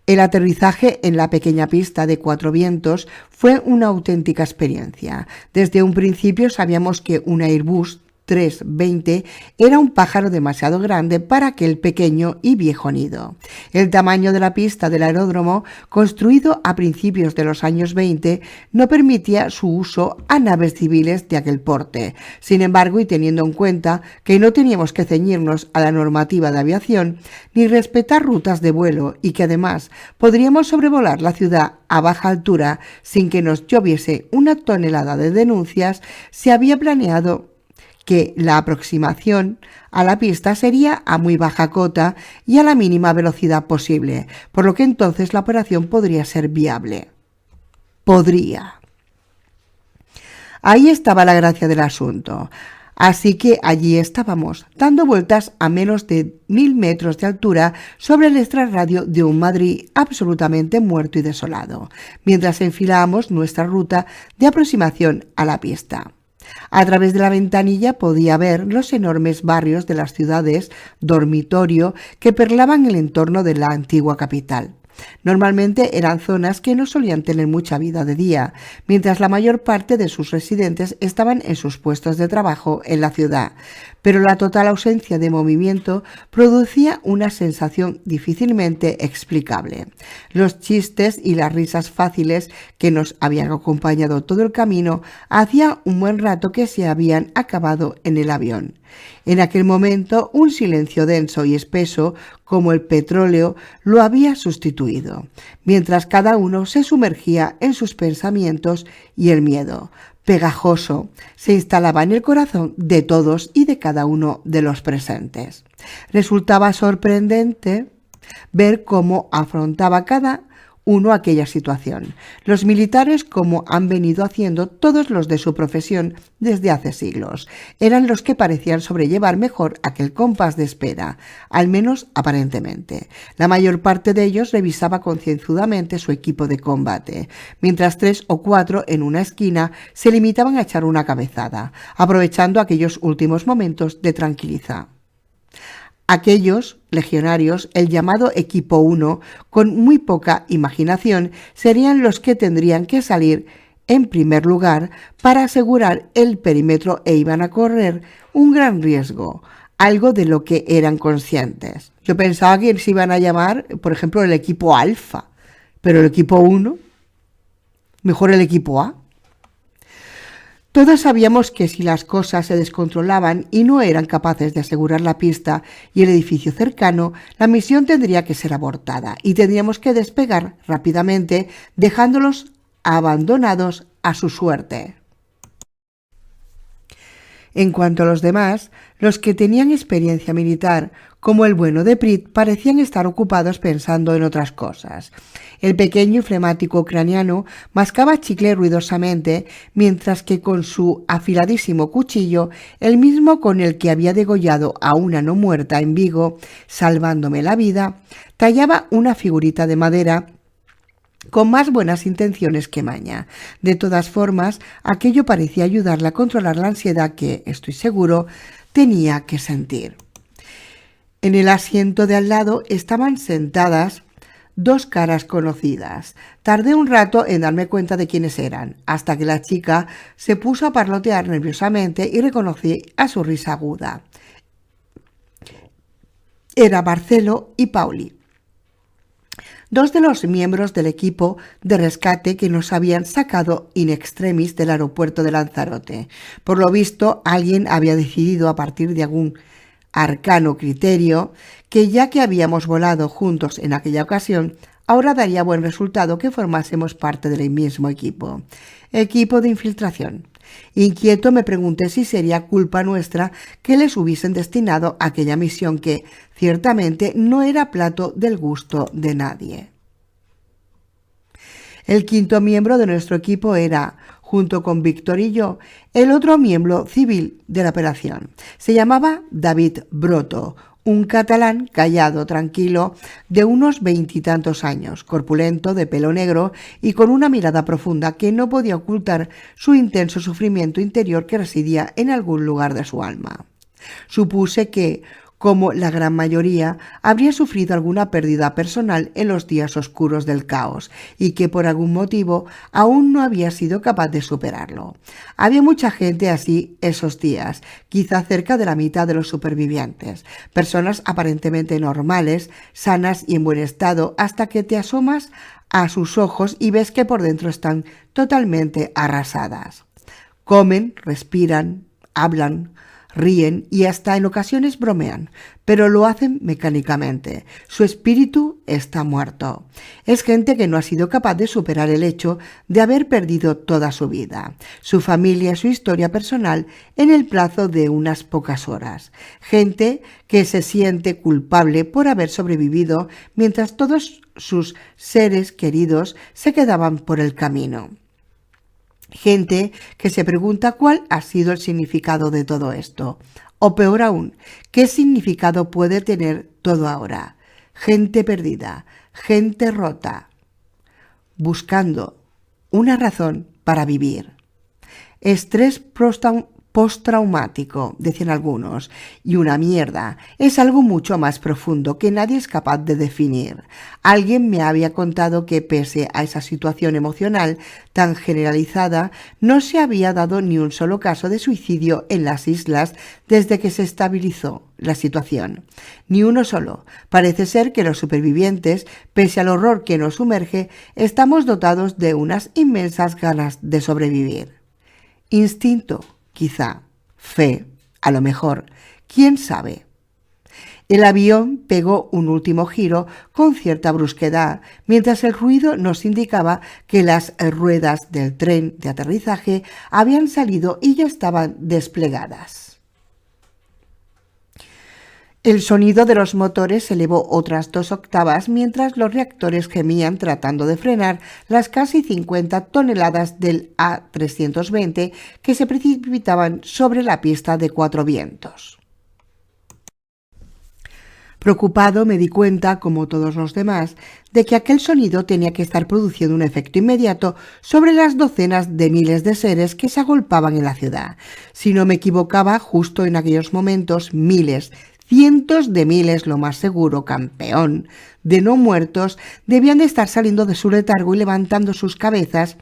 El aterrizaje en la pequeña pista de Cuatro Vientos fue una auténtica experiencia. Desde un principio sabíamos que un Airbus 320 era un pájaro demasiado grande para aquel pequeño y viejo nido. El tamaño de la pista del aeródromo, construido a principios de los años 20, no permitía su uso a naves civiles de aquel porte. Sin embargo, y teniendo en cuenta que no teníamos que ceñirnos a la normativa de aviación ni respetar rutas de vuelo y que además podríamos sobrevolar la ciudad a baja altura sin que nos lloviese una tonelada de denuncias, se había planeado que la aproximación a la pista sería a muy baja cota y a la mínima velocidad posible, por lo que entonces la operación podría ser viable. Podría. Ahí estaba la gracia del asunto. Así que allí estábamos, dando vueltas a menos de 1000 metros de altura sobre el extrarradio de un Madrid absolutamente muerto y desolado, mientras enfilábamos nuestra ruta de aproximación a la pista. A través de la ventanilla podía ver los enormes barrios de las ciudades dormitorio que perlaban el entorno de la antigua capital. Normalmente eran zonas que no solían tener mucha vida de día, mientras la mayor parte de sus residentes estaban en sus puestos de trabajo en la ciudad, pero la total ausencia de movimiento producía una sensación difícilmente explicable. Los chistes y las risas fáciles que nos habían acompañado todo el camino hacía un buen rato que se habían acabado en el avión. En aquel momento, un silencio denso y espeso, como el petróleo, lo había sustituido, mientras cada uno se sumergía en sus pensamientos y el miedo, pegajoso, se instalaba en el corazón de todos y de cada uno de los presentes. Resultaba sorprendente ver cómo afrontaba cada uno aquella situación. Los militares, como han venido haciendo todos los de su profesión desde hace siglos, eran los que parecían sobrellevar mejor aquel compás de espera, al menos aparentemente. La mayor parte de ellos revisaba concienzudamente su equipo de combate, mientras 3 o 4 en una esquina se limitaban a echar una cabezada, aprovechando aquellos últimos momentos de tranquilidad. Aquellos legionarios, el llamado Equipo 1, con muy poca imaginación, serían los que tendrían que salir en primer lugar para asegurar el perímetro e iban a correr un gran riesgo, algo de lo que eran conscientes. Yo pensaba que se iban a llamar, por ejemplo, el Equipo Alfa, pero el Equipo 1, mejor el Equipo A. Todos sabíamos que si las cosas se descontrolaban y no eran capaces de asegurar la pista y el edificio cercano, la misión tendría que ser abortada y tendríamos que despegar rápidamente, dejándolos abandonados a su suerte. En cuanto a los demás, los que tenían experiencia militar, como el bueno de Prit, parecían estar ocupados pensando en otras cosas. El pequeño y flemático ucraniano mascaba chicle ruidosamente, mientras que con su afiladísimo cuchillo, el mismo con el que había degollado a una no muerta en Vigo, salvándome la vida, tallaba una figurita de madera con más buenas intenciones que maña. De todas formas, aquello parecía ayudarle a controlar la ansiedad que, estoy seguro, tenía que sentir. En el asiento de al lado estaban sentadas dos caras conocidas. Tardé un rato en darme cuenta de quiénes eran, hasta que la chica se puso a parlotear nerviosamente y reconocí a su risa aguda. Era Marcelo y Pauli, dos de los miembros del equipo de rescate que nos habían sacado in extremis del aeropuerto de Lanzarote. Por lo visto, alguien había decidido, a partir de algún arcano criterio, que ya que habíamos volado juntos en aquella ocasión, ahora daría buen resultado que formásemos parte del mismo equipo. Equipo de infiltración. Inquieto me pregunté si sería culpa nuestra que les hubiesen destinado a aquella misión que, ciertamente, no era plato del gusto de nadie. El quinto miembro de nuestro equipo era, junto con Víctor y yo, el otro miembro civil de la operación. Se llamaba David Broto, un catalán callado, tranquilo, de unos 20 y tantos años, corpulento, de pelo negro y con una mirada profunda que no podía ocultar su intenso sufrimiento interior que residía en algún lugar de su alma. Supuse que, como la gran mayoría, habría sufrido alguna pérdida personal en los días oscuros del caos y que por algún motivo aún no había sido capaz de superarlo. Había mucha gente así esos días, quizá cerca de la mitad de los supervivientes, personas aparentemente normales, sanas y en buen estado, hasta que te asomas a sus ojos y ves que por dentro están totalmente arrasadas. Comen, respiran, hablan, ríen y hasta en ocasiones bromean, pero lo hacen mecánicamente. Su espíritu está muerto. Es gente que no ha sido capaz de superar el hecho de haber perdido toda su vida, su familia y su historia personal en el plazo de unas pocas horas. Gente que se siente culpable por haber sobrevivido mientras todos sus seres queridos se quedaban por el camino. Gente que se pregunta cuál ha sido el significado de todo esto. O peor aún, ¿qué significado puede tener todo ahora? Gente perdida, gente rota, buscando una razón para vivir. Estrés postraumático, decían algunos, y una mierda. Es algo mucho más profundo que nadie es capaz de definir. Alguien me había contado que pese a esa situación emocional tan generalizada, no se había dado ni un solo caso de suicidio en las islas desde que se estabilizó la situación. Ni uno solo. Parece ser que los supervivientes, pese al horror que nos sumerge, estamos dotados de unas inmensas ganas de sobrevivir. Instinto, quizá, fe, a lo mejor, quién sabe. El avión pegó un último giro con cierta brusquedad, mientras el ruido nos indicaba que las ruedas del tren de aterrizaje habían salido y ya estaban desplegadas. El sonido de los motores se elevó otras 2 octavas mientras los reactores gemían tratando de frenar las casi 50 toneladas del A320 que se precipitaban sobre la pista de 4 vientos. Preocupado me di cuenta, como todos los demás, de que aquel sonido tenía que estar produciendo un efecto inmediato sobre las docenas de miles de seres que se agolpaban en la ciudad. Si no me equivocaba, justo en aquellos momentos miles, Cientos de miles, lo más seguro, campeón, de no muertos, debían de estar saliendo de su letargo y levantando sus cabezas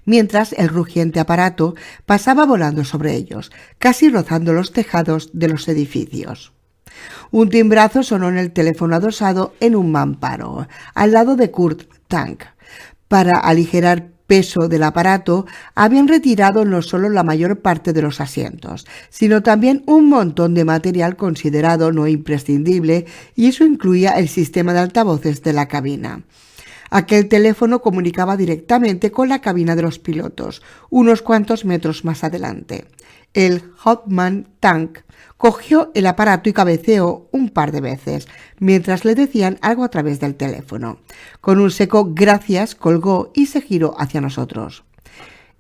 mientras el rugiente aparato pasaba volando sobre ellos, casi rozando los tejados de los edificios. Un timbrazo sonó en el teléfono adosado en un mamparo, al lado de Kurt Tank. Para aligerar peso del aparato, habían retirado no solo la mayor parte de los asientos, sino también un montón de material considerado no imprescindible, y eso incluía el sistema de altavoces de la cabina. Aquel teléfono comunicaba directamente con la cabina de los pilotos, unos cuantos metros más adelante. El Hauptmann Tank cogió el aparato y cabeceó un par de veces, mientras le decían algo a través del teléfono. Con un seco gracias colgó y se giró hacia nosotros.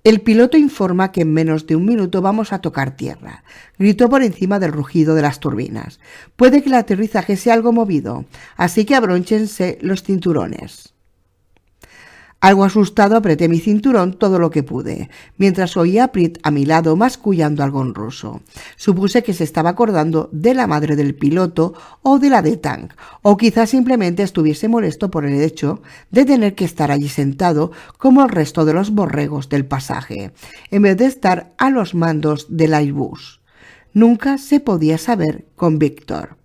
El piloto informa que en menos de un minuto vamos a tocar tierra, gritó por encima del rugido de las turbinas. Puede que el aterrizaje sea algo movido, así que abrónchense los cinturones. Algo asustado apreté mi cinturón todo lo que pude, mientras oía a Prit a mi lado mascullando algo en ruso. Supuse que se estaba acordando de la madre del piloto o de la de Tank, o quizás simplemente estuviese molesto por el hecho de tener que estar allí sentado como el resto de los borregos del pasaje, en vez de estar a los mandos del Airbus. Nunca se podía saber con Víctor.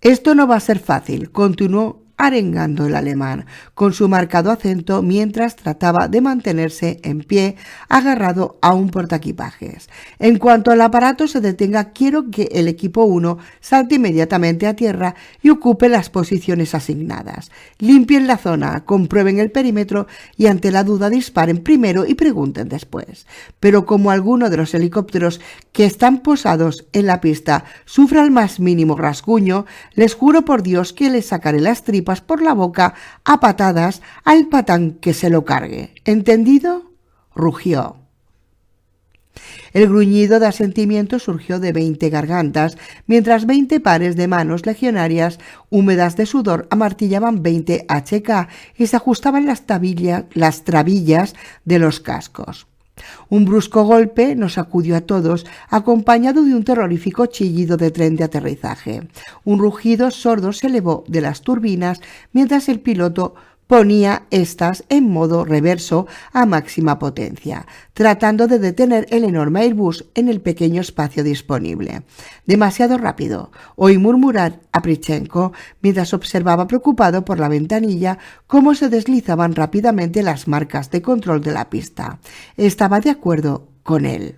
Esto no va a ser fácil, continuó arengando el alemán, con su marcado acento mientras trataba de mantenerse en pie, agarrado a un portaequipajes. En cuanto el aparato se detenga, quiero que el equipo 1 salte inmediatamente a tierra y ocupe las posiciones asignadas. Limpien la zona, comprueben el perímetro y ante la duda disparen primero y pregunten después. Pero como alguno de los helicópteros que están posados en la pista sufra el más mínimo rasguño, les juro por Dios que les sacaré las tripas por la boca a patadas al patán que se lo cargue. ¿Entendido? Rugió. El gruñido de asentimiento surgió de 20 gargantas, mientras 20 pares de manos legionarias húmedas de sudor amartillaban 20 HK y se ajustaban las trabillas de los cascos. Un brusco golpe nos sacudió a todos, acompañado de un terrorífico chillido de tren de aterrizaje. Un rugido sordo se elevó de las turbinas mientras el piloto ponía estas en modo reverso a máxima potencia, tratando de detener el enorme Airbus en el pequeño espacio disponible. Demasiado rápido, oí murmurar a Prichenko mientras observaba preocupado por la ventanilla cómo se deslizaban rápidamente las marcas de control de la pista. Estaba de acuerdo con él.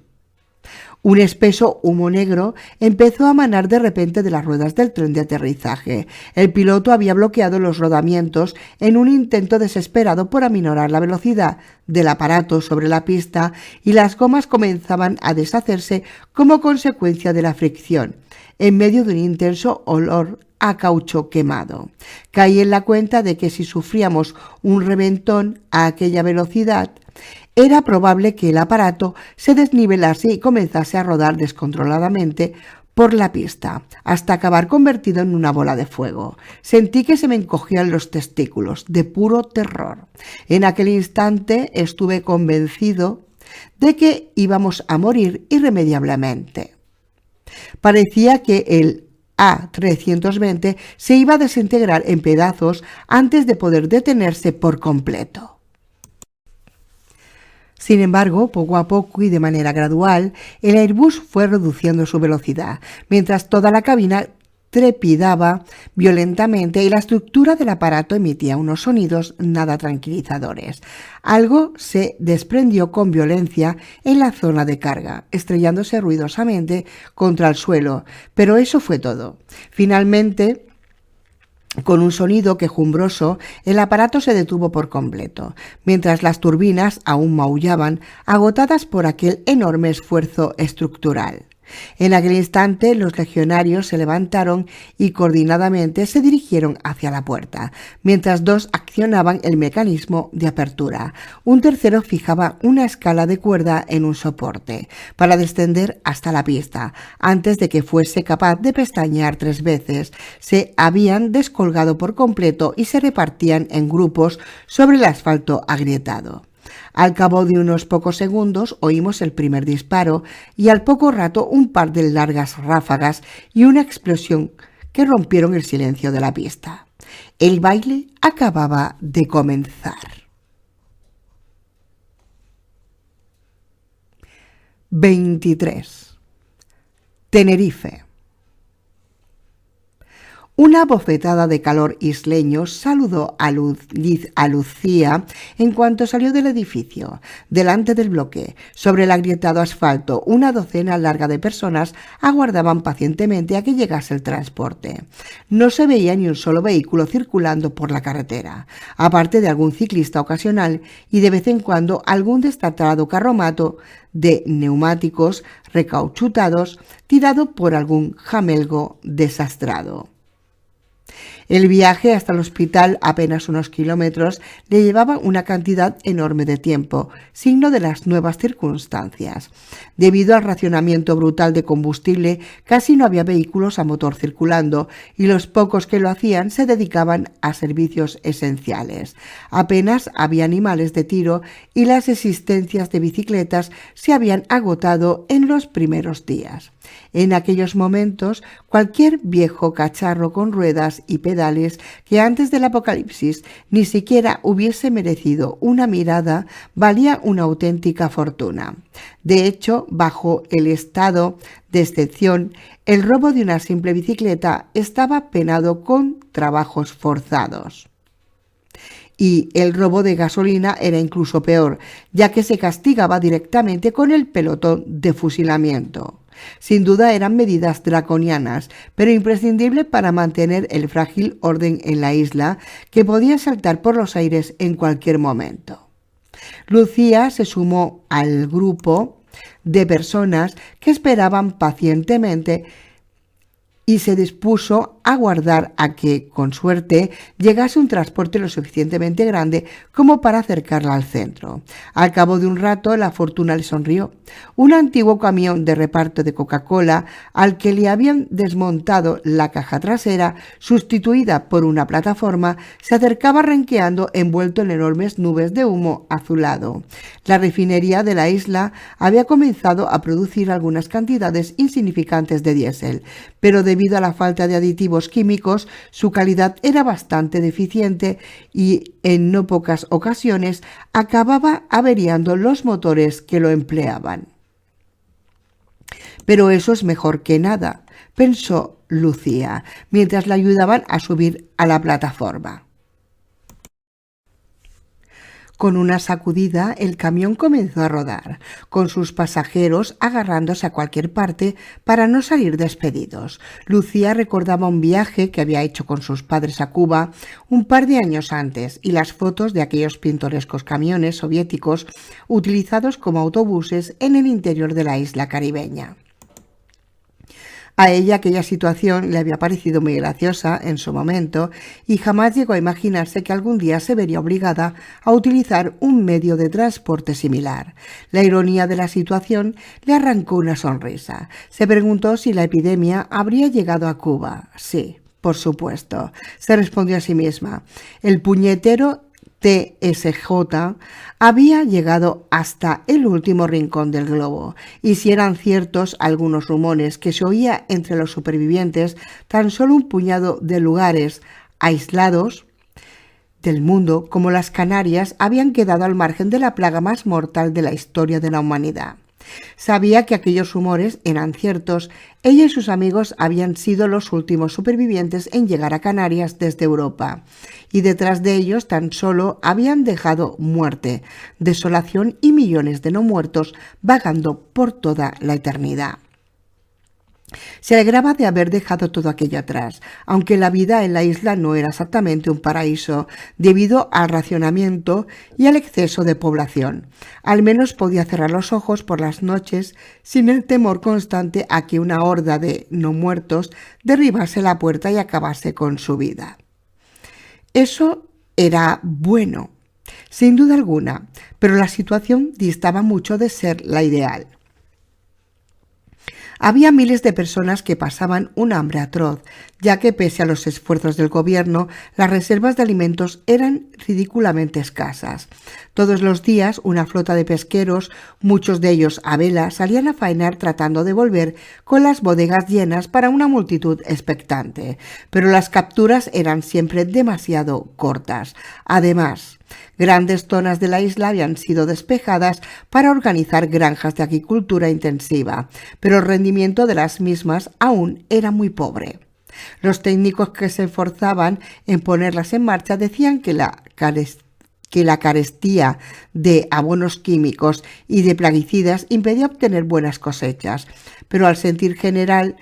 Un espeso humo negro empezó a manar de repente de las ruedas del tren de aterrizaje. El piloto había bloqueado los rodamientos en un intento desesperado por aminorar la velocidad del aparato sobre la pista y las gomas comenzaban a deshacerse como consecuencia de la fricción, en medio de un intenso olor a caucho quemado. Caí en la cuenta de que si sufríamos un reventón a aquella velocidad, era probable que el aparato se desnivelase y comenzase a rodar descontroladamente por la pista, hasta acabar convertido en una bola de fuego. Sentí que se me encogían los testículos, de puro terror. En aquel instante estuve convencido de que íbamos a morir irremediablemente. Parecía que el A320 se iba a desintegrar en pedazos antes de poder detenerse por completo. Sin embargo, poco a poco y de manera gradual, el Airbus fue reduciendo su velocidad, mientras toda la cabina trepidaba violentamente y la estructura del aparato emitía unos sonidos nada tranquilizadores. Algo se desprendió con violencia en la zona de carga, estrellándose ruidosamente contra el suelo, pero eso fue todo. Finalmente, con un sonido quejumbroso, el aparato se detuvo por completo, mientras las turbinas aún maullaban, agotadas por aquel enorme esfuerzo estructural. En aquel instante los legionarios se levantaron y coordinadamente se dirigieron hacia la puerta, mientras dos accionaban el mecanismo de apertura. Un tercero fijaba una escala de cuerda en un soporte para descender hasta la pista. Antes de que fuese capaz de pestañear 3 veces, se habían descolgado por completo y se repartían en grupos sobre el asfalto agrietado. Al cabo de unos pocos segundos oímos el primer disparo y al poco rato un par de largas ráfagas y una explosión que rompieron el silencio de la pista. El baile acababa de comenzar. 23. Tenerife. Una bofetada de calor isleño saludó a Lucía en cuanto salió del edificio. Delante del bloque, sobre el agrietado asfalto, una docena larga de personas aguardaban pacientemente a que llegase el transporte. No se veía ni un solo vehículo circulando por la carretera, aparte de algún ciclista ocasional y de vez en cuando algún destratado carromato de neumáticos recauchutados tirado por algún jamelgo desastrado. El viaje hasta el hospital, apenas unos kilómetros, le llevaba una cantidad enorme de tiempo, signo de las nuevas circunstancias. Debido al racionamiento brutal de combustible, casi no había vehículos a motor circulando y los pocos que lo hacían se dedicaban a servicios esenciales. Apenas había animales de tiro y las existencias de bicicletas se habían agotado en los primeros días. En aquellos momentos, cualquier viejo cacharro con ruedas y pedales que antes del apocalipsis ni siquiera hubiese merecido una mirada valía una auténtica fortuna. De hecho, bajo el estado de excepción, el robo de una simple bicicleta estaba penado con trabajos forzados. Y el robo de gasolina era incluso peor, ya que se castigaba directamente con el pelotón de fusilamiento. Sin duda eran medidas draconianas, pero imprescindibles para mantener el frágil orden en la isla, que podía saltar por los aires en cualquier momento. Lucía se sumó al grupo de personas que esperaban pacientemente y se dispuso a aguardar a que, con suerte, llegase un transporte lo suficientemente grande como para acercarla al centro. Al cabo de un rato, la fortuna le sonrió. Un antiguo camión de reparto de Coca-Cola, al que le habían desmontado la caja trasera, sustituida por una plataforma, se acercaba renqueando envuelto en enormes nubes de humo azulado. La refinería de la isla había comenzado a producir algunas cantidades insignificantes de diésel, pero debido a la falta de aditivos químicos, su calidad era bastante deficiente y en no pocas ocasiones acababa averiando los motores que lo empleaban. Pero eso es mejor que nada, pensó Lucía, mientras la ayudaban a subir a la plataforma. Con una sacudida, el camión comenzó a rodar, con sus pasajeros agarrándose a cualquier parte para no salir despedidos. Lucía recordaba un viaje que había hecho con sus padres a Cuba un par de años antes y las fotos de aquellos pintorescos camiones soviéticos utilizados como autobuses en el interior de la isla caribeña. A ella aquella situación le había parecido muy graciosa en su momento y jamás llegó a imaginarse que algún día se vería obligada a utilizar un medio de transporte similar. La ironía de la situación le arrancó una sonrisa. Se preguntó si la epidemia habría llegado a Cuba. Sí, por supuesto, se respondió a sí misma. El puñetero TSJ había llegado hasta el último rincón del globo, y si eran ciertos algunos rumores que se oía entre los supervivientes, tan solo un puñado de lugares aislados del mundo, como las Canarias, habían quedado al margen de la plaga más mortal de la historia de la humanidad. Sabía que aquellos rumores eran ciertos. Ella y sus amigos habían sido los últimos supervivientes en llegar a Canarias desde Europa, y detrás de ellos tan solo habían dejado muerte, desolación y millones de no muertos vagando por toda la eternidad. Se alegraba de haber dejado todo aquello atrás, aunque la vida en la isla no era exactamente un paraíso debido al racionamiento y al exceso de población. Al menos podía cerrar los ojos por las noches sin el temor constante a que una horda de no muertos derribase la puerta y acabase con su vida. Eso era bueno, sin duda alguna, pero la situación distaba mucho de ser la ideal. Había miles de personas que pasaban un hambre atroz, ya que pese a los esfuerzos del gobierno, las reservas de alimentos eran ridículamente escasas. Todos los días, una flota de pesqueros, muchos de ellos a vela, salían a faenar tratando de volver con las bodegas llenas para una multitud expectante. Pero las capturas eran siempre demasiado cortas. Además, grandes zonas de la isla habían sido despejadas para organizar granjas de agricultura intensiva, pero el rendimiento de las mismas aún era muy pobre. Los técnicos que se esforzaban en ponerlas en marcha decían que la carestía de abonos químicos y de plaguicidas impedía obtener buenas cosechas, pero el sentir general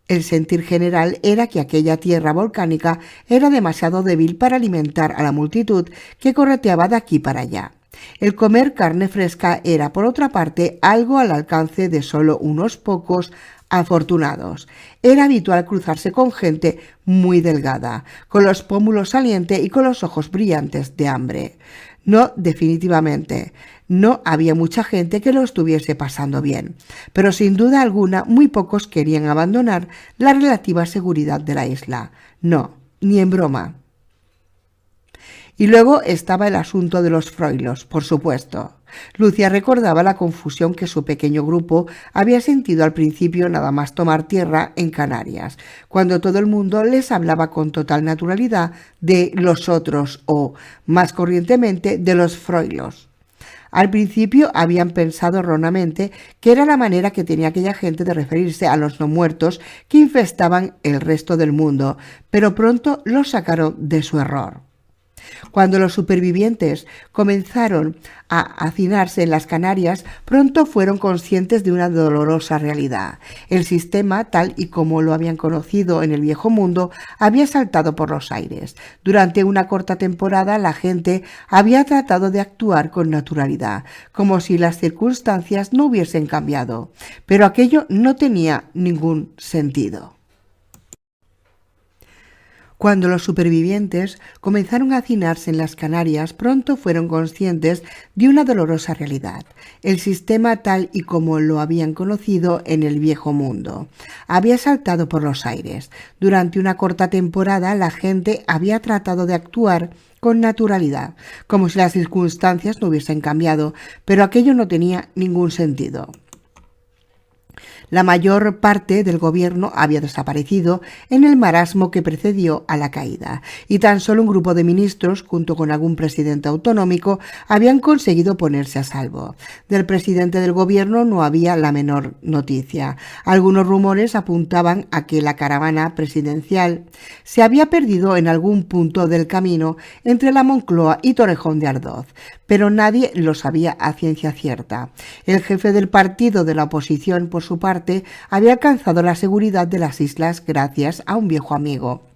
era que aquella tierra volcánica era demasiado débil para alimentar a la multitud que correteaba de aquí para allá. El comer carne fresca era, por otra parte, algo al alcance de solo unos pocos afortunados. Era habitual cruzarse con gente muy delgada, con los pómulos salientes y con los ojos brillantes de hambre. No, definitivamente, no había mucha gente que lo estuviese pasando bien, pero sin duda alguna muy pocos querían abandonar la relativa seguridad de la isla. No, ni en broma. Y luego estaba el asunto de los froilos, por supuesto. Lucia recordaba la confusión que su pequeño grupo había sentido al principio nada más tomar tierra en Canarias, cuando todo el mundo les hablaba con total naturalidad de los otros o, más corrientemente, de los froilos. Al principio habían pensado erróneamente que era la manera que tenía aquella gente de referirse a los no muertos que infestaban el resto del mundo, pero pronto los sacaron de su error. Cuando los supervivientes comenzaron a hacinarse en las Canarias, pronto fueron conscientes de una dolorosa realidad. El sistema, tal y como lo habían conocido en el viejo mundo, había saltado por los aires. Durante una corta temporada, la gente había tratado de actuar con naturalidad, como si las circunstancias no hubiesen cambiado. Pero aquello no tenía ningún sentido. Cuando los supervivientes comenzaron a hacinarse en las Canarias, pronto fueron conscientes de una dolorosa realidad. El sistema, tal y como lo habían conocido en el viejo mundo, había saltado por los aires. Durante una corta temporada, la gente había tratado de actuar con naturalidad, como si las circunstancias no hubiesen cambiado, pero aquello no tenía ningún sentido. La mayor parte del gobierno había desaparecido en el marasmo que precedió a la caída, y tan solo un grupo de ministros, junto con algún presidente autonómico, habían conseguido ponerse a salvo. Del presidente del gobierno no había la menor noticia. Algunos rumores apuntaban a que la caravana presidencial se había perdido en algún punto del camino entre la Moncloa y Torrejón de Ardoz, pero nadie lo sabía a ciencia cierta. El jefe del partido de la oposición, por su parte, había alcanzado la seguridad de las islas gracias a un viejo amigo,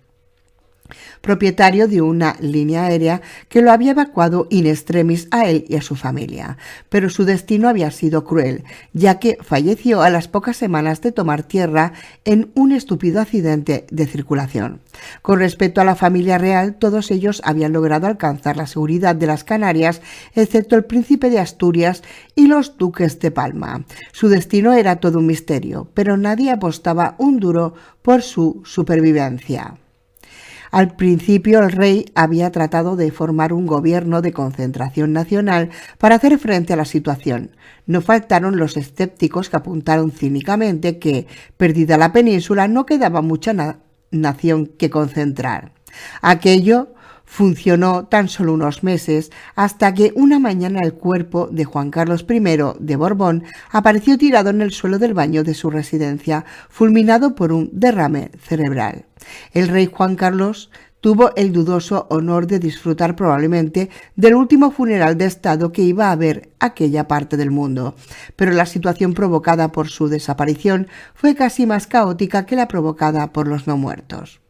propietario de una línea aérea que lo había evacuado in extremis a él y a su familia. Pero su destino había sido cruel, ya que falleció a las pocas semanas de tomar tierra en un estúpido accidente de circulación. Con respecto a la familia real, todos ellos habían logrado alcanzar la seguridad de las Canarias, excepto el príncipe de Asturias y los duques de Palma. Su destino era todo un misterio, pero nadie apostaba un duro por su supervivencia. Al principio el rey había tratado de formar un gobierno de concentración nacional para hacer frente a la situación. No faltaron los escépticos que apuntaron cínicamente que, perdida la península, no quedaba mucha nación que concentrar. Aquello funcionó tan solo unos meses, hasta que una mañana el cuerpo de Juan Carlos I de Borbón apareció tirado en el suelo del baño de su residencia, fulminado por un derrame cerebral. El rey Juan Carlos tuvo el dudoso honor de disfrutar probablemente del último funeral de Estado que iba a haber aquella parte del mundo, pero la situación provocada por su desaparición fue casi más caótica que la provocada por los no muertos.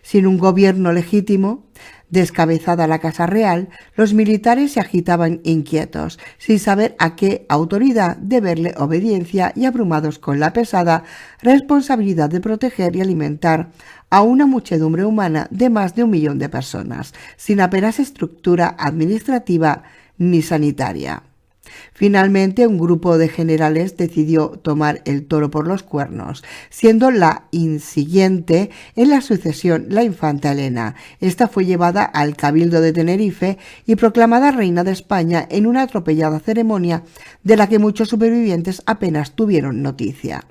Sin un gobierno legítimo, descabezada la Casa Real, los militares se agitaban inquietos, sin saber a qué autoridad deberle obediencia y abrumados con la pesada responsabilidad de proteger y alimentar a una muchedumbre humana de más de 1 millón de personas, sin apenas estructura administrativa ni sanitaria. Finalmente, un grupo de generales decidió tomar el toro por los cuernos, siendo la insiguiente en la sucesión la infanta Elena. Esta fue llevada al Cabildo de Tenerife y proclamada reina de España en una atropellada ceremonia de la que muchos supervivientes apenas tuvieron noticia.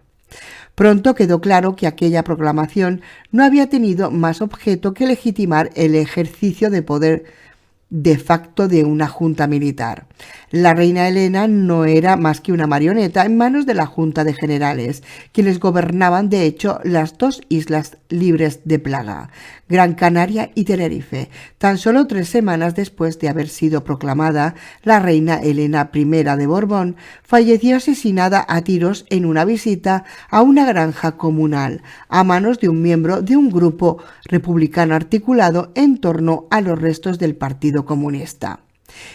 Pronto quedó claro que aquella proclamación no había tenido más objeto que legitimar el ejercicio de poder de facto de una junta militar. La reina Elena no era más que una marioneta en manos de la Junta de Generales, quienes gobernaban de hecho las dos islas libres de plaga, Gran Canaria y Tenerife. Tan solo 3 semanas después de haber sido proclamada, la reina Elena I de Borbón falleció asesinada a tiros en una visita a una granja comunal, a manos de un miembro de un grupo republicano articulado en torno a los restos del Partido Comunista.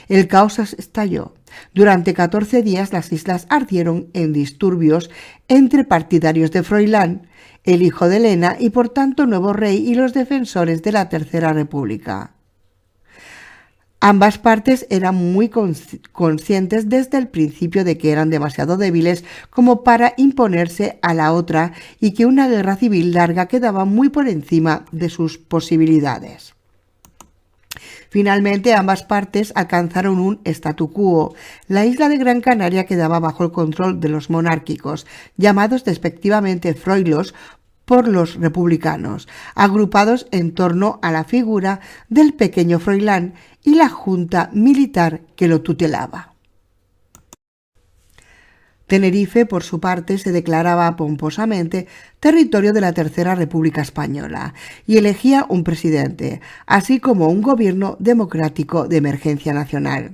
El caos estalló. Durante 14 días las islas ardieron en disturbios entre partidarios de Froilán, el hijo de Elena y por tanto nuevo rey, y los defensores de la Tercera República. Ambas partes eran muy conscientes desde el principio de que eran demasiado débiles como para imponerse a la otra y que una guerra civil larga quedaba muy por encima de sus posibilidades. Finalmente, ambas partes alcanzaron un statu quo. La isla de Gran Canaria quedaba bajo el control de los monárquicos, llamados despectivamente froilos por los republicanos, agrupados en torno a la figura del pequeño Froilán y la junta militar que lo tutelaba. Tenerife, por su parte, se declaraba pomposamente territorio de la Tercera República Española y elegía un presidente, así como un gobierno democrático de emergencia nacional.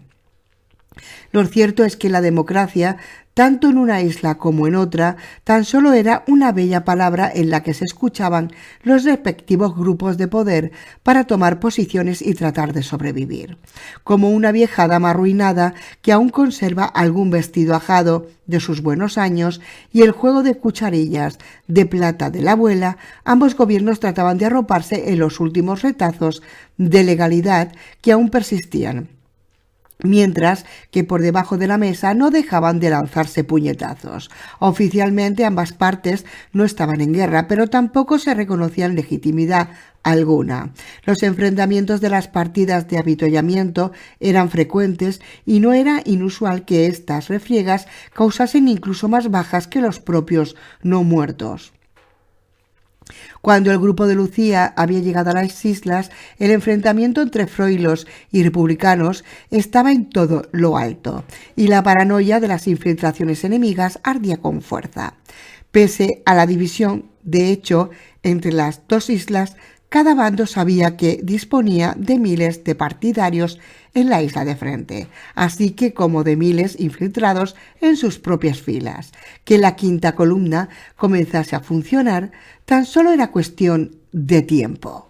Lo cierto es que la democracia, tanto en una isla como en otra, tan solo era una bella palabra en la que se escuchaban los respectivos grupos de poder para tomar posiciones y tratar de sobrevivir, como una vieja dama arruinada que aún conserva algún vestido ajado de sus buenos años y el juego de cucharillas de plata de la abuela. Ambos gobiernos trataban de arroparse en los últimos retazos de legalidad que aún persistían, mientras que por debajo de la mesa no dejaban de lanzarse puñetazos. Oficialmente ambas partes no estaban en guerra, pero tampoco se reconocían legitimidad alguna. Los enfrentamientos de las partidas de avituallamiento eran frecuentes y no era inusual que estas refriegas causasen incluso más bajas que los propios no muertos. Cuando el grupo de Lucía había llegado a las islas, el enfrentamiento entre froilos y republicanos estaba en todo lo alto, y la paranoia de las infiltraciones enemigas ardía con fuerza. Pese a la división, de hecho, entre las dos islas, cada bando sabía que disponía de miles de partidarios en la isla de frente, así que como de miles infiltrados en sus propias filas. Que la quinta columna comenzase a funcionar tan solo era cuestión de tiempo.